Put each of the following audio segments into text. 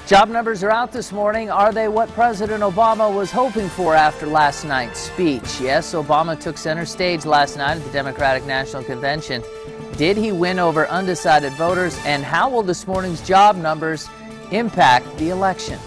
Job numbers are out this morning. Are they what President Obama was hoping for after last night's speech? Yes, Obama took center stage last night at the Democratic National Convention. Did he win over undecided voters? And how will this morning's job numbers impact the election?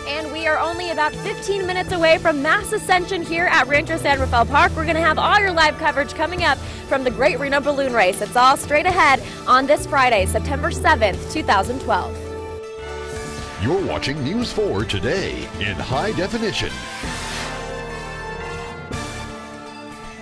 And we are only about 15 minutes away from mass ascension here at Rancho San Rafael Park. We're going to have all your live coverage coming up from the Great Reno Balloon Race. It's all straight ahead on this Friday, September 7th, 2012. You're watching News 4 Today in high definition.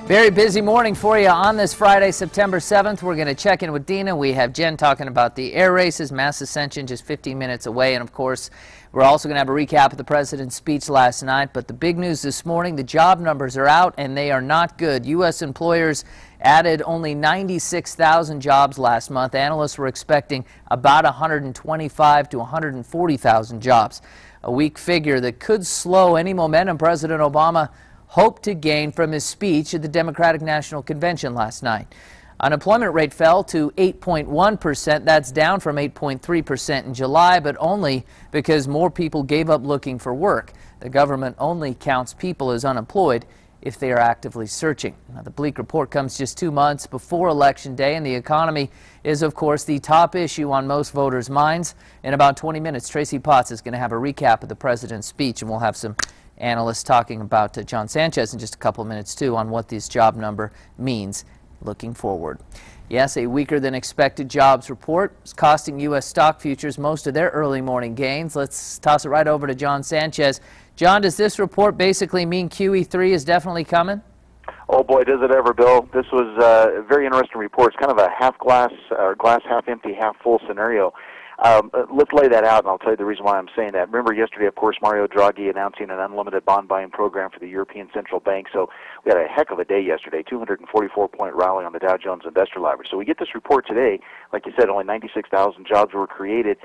Very busy morning for you on this Friday, September 7th. We're going to check in with Dina. We have Jen talking about the air races, mass ascension just 15 minutes away. And of course, we're also going to have a recap of the president's speech last night. But the big news this morning, the job numbers are out and they are not good. U.S. employers added only 96,000 jobs last month. Analysts were expecting about 125 to 140,000 jobs. A weak figure that could slow any momentum President Obama hoped to gain from his speech at the Democratic National Convention last night. Unemployment rate fell to 8.1%. That's down from 8.3% in July, but only because more people gave up looking for work. The government only counts people as unemployed if they are actively searching. Now, the bleak report comes just 2 months before Election Day, and the economy is, of course, the top issue on most voters' minds. In about 20 minutes, Tracy Potts is going to have a recap of the president's speech, and we'll have some analysts talking about John Sanchez in just a couple of minutes, too, on what this job number means looking forward. Yes, a weaker than expected jobs report is costing U.S. stock futures most of their early morning gains. Let's toss it right over to John Sanchez. John, does this report basically mean QE3 is definitely coming? Oh boy, does it ever, Bill. This was a very interesting report. It's kind of a half glass, or glass half empty, half full scenario. Let's lay that out, and I'll tell you the reason why I'm saying that. Remember yesterday, of course, Mario Draghi announcing an unlimited bond buying program for the European Central Bank. So we had a heck of a day yesterday, 244-point rally on the Dow Jones Industrial Average. So we get this report today. Like you said, only 96,000 jobs were created,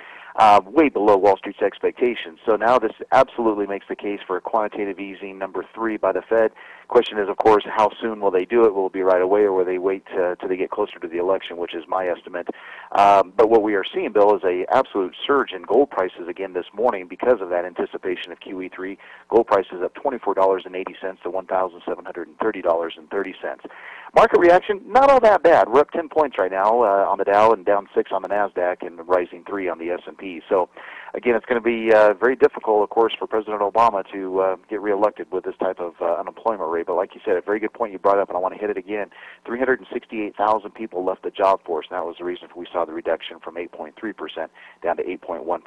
way below Wall Street's expectations. So now this absolutely makes the case for a quantitative easing number 3 by the Fed. Question is, of course, how soon will they do it? Will it be right away, or will they wait till they get closer to the election, which is my estimate. But what we are seeing, Bill, is a absolute surge in gold prices again this morning because of that anticipation of QE3. Gold prices up $24.80 to $1,730.30. Market reaction, not all that bad. We're up 10 points right now on the Dow and down 6 on the NASDAQ and rising 3 on the S&P. So, again, it's going to be very difficult, of course, for President Obama to get reelected with this type of unemployment rate. But like you said, a very good point you brought up, and I want to hit it again. 368,000 people left the job force, and that was the reason we saw the reduction from 8.3% down to 8.1%. I want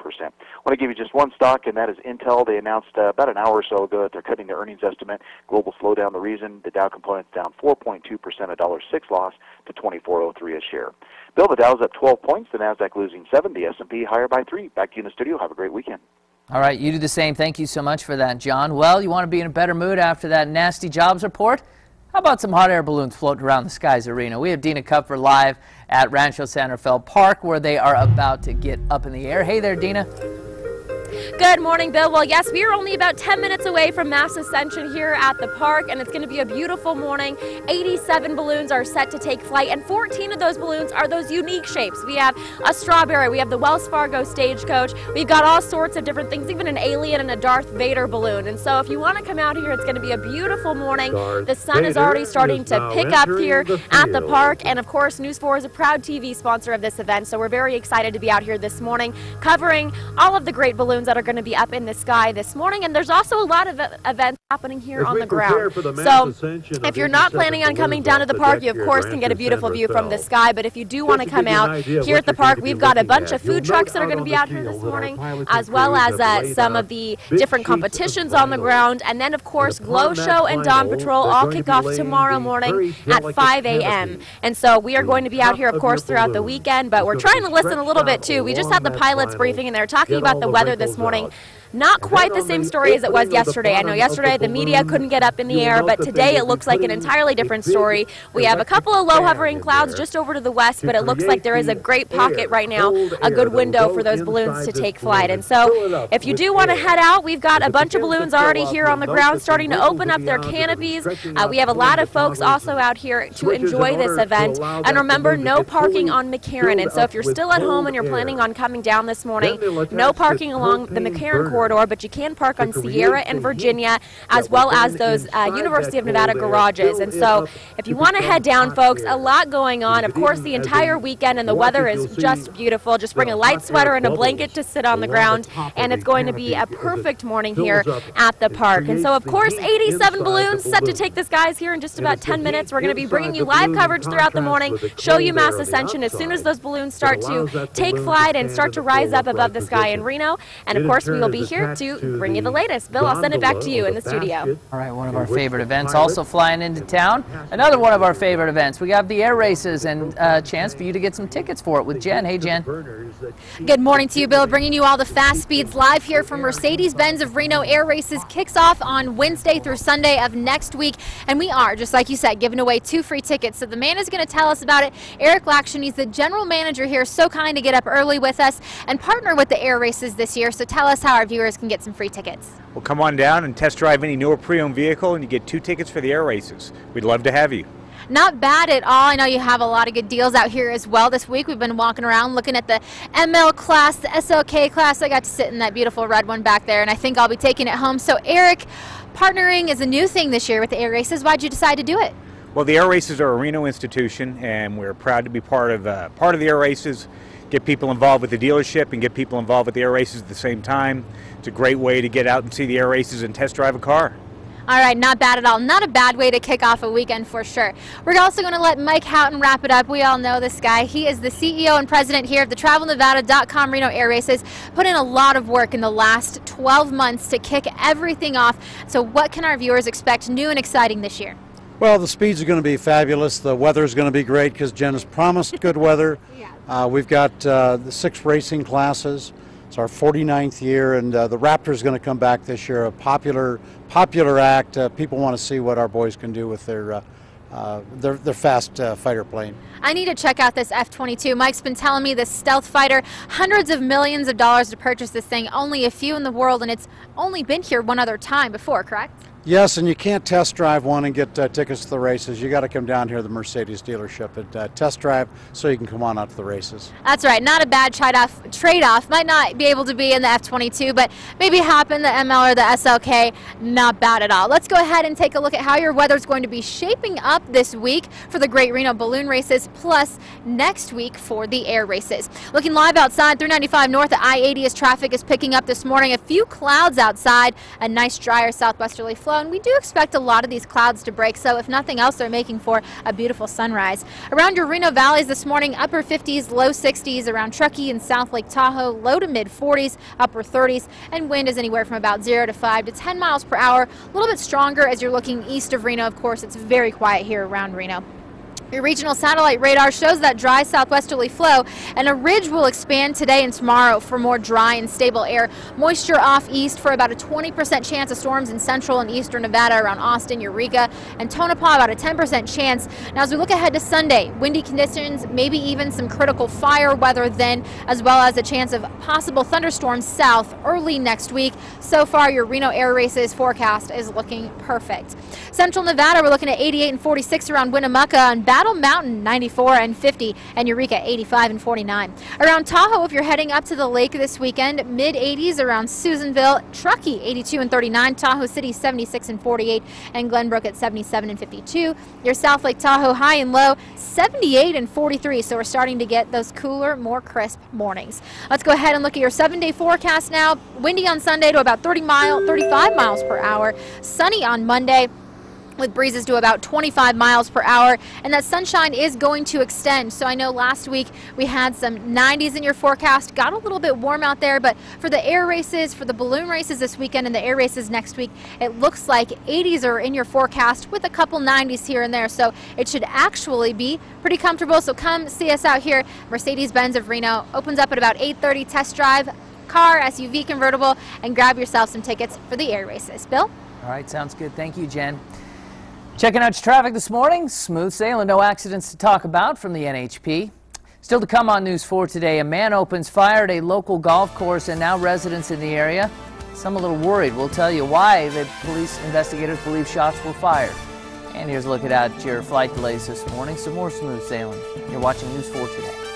to give you just one stock, and that is Intel. They announced about an hour or so ago that they're cutting their earnings estimate. Global slowdown, the reason. The Dow component's down 4.2%, a $1.06 loss to 24.03 a share. Bill, the Dow's up 12 points, the NASDAQ losing 7, the S&P higher by 3. Back to you in the studio. Have a great weekend. All right, you do the same. Thank you so much for that, John. Well, you want to be in a better mood after that nasty jobs report? How about some hot air balloons floating around the skies arena? We have Dina Kupfer live at Rancho San Rafael Park, where they are about to get up in the air. Hey there, Dina. Good morning, Bill. Well, yes, we are only about 10 minutes away from mass ascension here at the park, and it's going to be a beautiful morning. 87 balloons are set to take flight, and 14 of those balloons are those unique shapes. We have a strawberry, we have the Wells Fargo stagecoach, we've got all sorts of different things, even an alien and a Darth Vader balloon. And so if you want to come out here, it's going to be a beautiful morning. The sun is already starting to pick up here at the park, and of course, News 4 is a proud TV sponsor of this event, so we're very excited to be out here this morning covering all of the great balloons that are going to be up in the sky this morning. And there's also a lot of events happening here on the ground. So if you're not planning on coming down to the park, you of course can get a beautiful view from the sky. But if you do want to come out here at the park, we've got a bunch of food trucks that are going to be out here this morning, as well as some of the different competitions on the ground. And then of course Glow Show and Dawn Patrol all kick off tomorrow morning at 5 a.m. And so we are going to be out here, of course, throughout the weekend, but we're trying to listen a little bit too. We just had the pilot's briefing and they're talking about the weather this morning. Not quite the same story as it was yesterday. I know yesterday the media couldn't get up in the air, but today it looks like an entirely different story. We have a couple of low hovering clouds just over to the west, but it looks like there is a great pocket right now, a good window for those balloons to take flight. And so if you do want to head out, we've got a bunch of balloons already here on the ground starting to open up their canopies. We have a lot of folks also out here to enjoy this event. And remember, no parking on McCarran. And so if you're still at home and you're planning on coming down this morning, no parking along the McCarran corridor, but you can park on Sierra and Virginia, as well as those University of Nevada garages. And so if you want to head down, folks, a lot going on. Of course, the entire weekend, and the weather is just beautiful. Just bring a light sweater and a blanket to sit on the ground, and it's going to be a perfect morning here at the park. And so, of course, 87 balloons set to take the skies here in just about 10 minutes. We're going to be bringing you live coverage throughout the morning, show you Mass Ascension as soon as those balloons start to take flight and start to rise up above the sky in Reno. And, of course, we will be here to bring you the latest. Bill, I'll send it back to you in the studio. All right, one of our favorite events also flying into town. Another one of our favorite events. We got the air races and a chance for you to get some tickets for it with Jen. Hey, Jen. Good morning to you, Bill. Bringing you all the fast speeds live here from Mercedes-Benz of Reno. Air races kicks off on Wednesday through Sunday of next week. And we are, just like you said, giving away 2 free tickets. So the man is going to tell us about it. Eric Laction, he's the general manager here. So kind to get up early with us and partner with the air races this year. So tell us how our viewers can get some free tickets. Well, come on down and test drive any newer pre-owned vehicle, and you get 2 tickets for the air races. We'd love to have you. Not bad at all. I know you have a lot of good deals out here as well this week. We've been walking around looking at the ML class, the SLK class. I got to sit in that beautiful red one back there, and I think I'll be taking it home. So, Eric, partnering is a new thing this year with the air races. Why'd you decide to do it? Well, the air races are a Reno institution, and we're proud to be part of the air races, get people involved with the dealership and get people involved with the air races at the same time. It's a great way to get out and see the air races and test drive a car. All right, not bad at all. Not a bad way to kick off a weekend for sure. We're also going to let Mike Houghton wrap it up. We all know this guy. He is the CEO and president here of the TravelNevada.com Reno Air Races. Put in a lot of work in the last 12 months to kick everything off. So what can our viewers expect new and exciting this year? Well, the speeds are going to be fabulous. The weather is going to be great because Jen has promised good weather. We've got the 6 racing classes. It's our 49th year, and the Raptor is going to come back this year. A popular act. People want to see what our boys can do with their fast fighter plane. I need to check out this F-22. Mike's been telling me this stealth fighter, hundreds of millions of dollars to purchase this thing, only a few in the world, and it's only been here one other time before, correct? Yes, and you can't test drive one and get tickets to the races. You got to come down here to the Mercedes dealership and test drive so you can come on out to the races. That's right. Not a bad trade-off. Might not be able to be in the F-22, but maybe hop in the ML or the SLK. Not bad at all. Let's go ahead and take a look at how your weather's going to be shaping up this week for the Great Reno Balloon Races, plus next week for the air races. Looking live outside, 395 north at I-80 as traffic is picking up this morning. A few clouds outside, a nice drier southwesterly flow. And we do expect a lot of these clouds to break, so if nothing else, they're making for a beautiful sunrise. Around your Reno valleys this morning, upper 50s, low 60s around Truckee and South Lake Tahoe, low to mid 40s, upper 30s, and wind is anywhere from about 0 to 5 to 10 miles per hour. A little bit stronger as you're looking east of Reno. Of course, it's very quiet here around Reno. Your regional satellite radar shows that dry southwesterly flow, and a ridge will expand today and tomorrow for more dry and stable air. Moisture off east for about a 20% chance of storms in central and eastern Nevada around Austin, Eureka, and Tonopah, about a 10% chance. Now, as we look ahead to Sunday, windy conditions, maybe even some critical fire weather then, as well as a chance of possible thunderstorms south early next week. So far, your Reno air races forecast is looking perfect. Central Nevada, we're looking at 88 and 46 around Winnemucca, and Battle Mountain 94 and 50, and Eureka 85 and 49. Around Tahoe, if you're heading up to the lake this weekend, mid 80s around Susanville, Truckee 82 and 39, Tahoe City 76 and 48, and Glenbrook at 77 and 52. Your South Lake Tahoe high and low 78 and 43, so we're starting to get those cooler, more crisp mornings. Let's go ahead and look at your 7-day forecast now. Windy on Sunday to about 35 miles per hour. Sunny on Monday, with breezes to about 25 miles per hour, and that sunshine is going to extend. So I know last week we had some 90s in your forecast, got a little bit warm out there, but for the air races, for the balloon races this weekend and the air races next week, it looks like 80s are in your forecast with a couple 90s here and there. So it should actually be pretty comfortable. So come see us out here. Mercedes-Benz of Reno opens up at about 8:30 test drive. car, SUV, convertible, and grab yourself some tickets for the air races. Bill? All right, sounds good. Thank you, Jen. Checking out your traffic this morning. Smooth sailing, no accidents to talk about from the NHP. Still to come on News 4 today, a man opens fire at a local golf course and now residents in the area. Some a little worried. We'll tell you why the police investigators believe shots were fired. And here's a look at your flight delays this morning. Some more smooth sailing. You're watching News 4 today.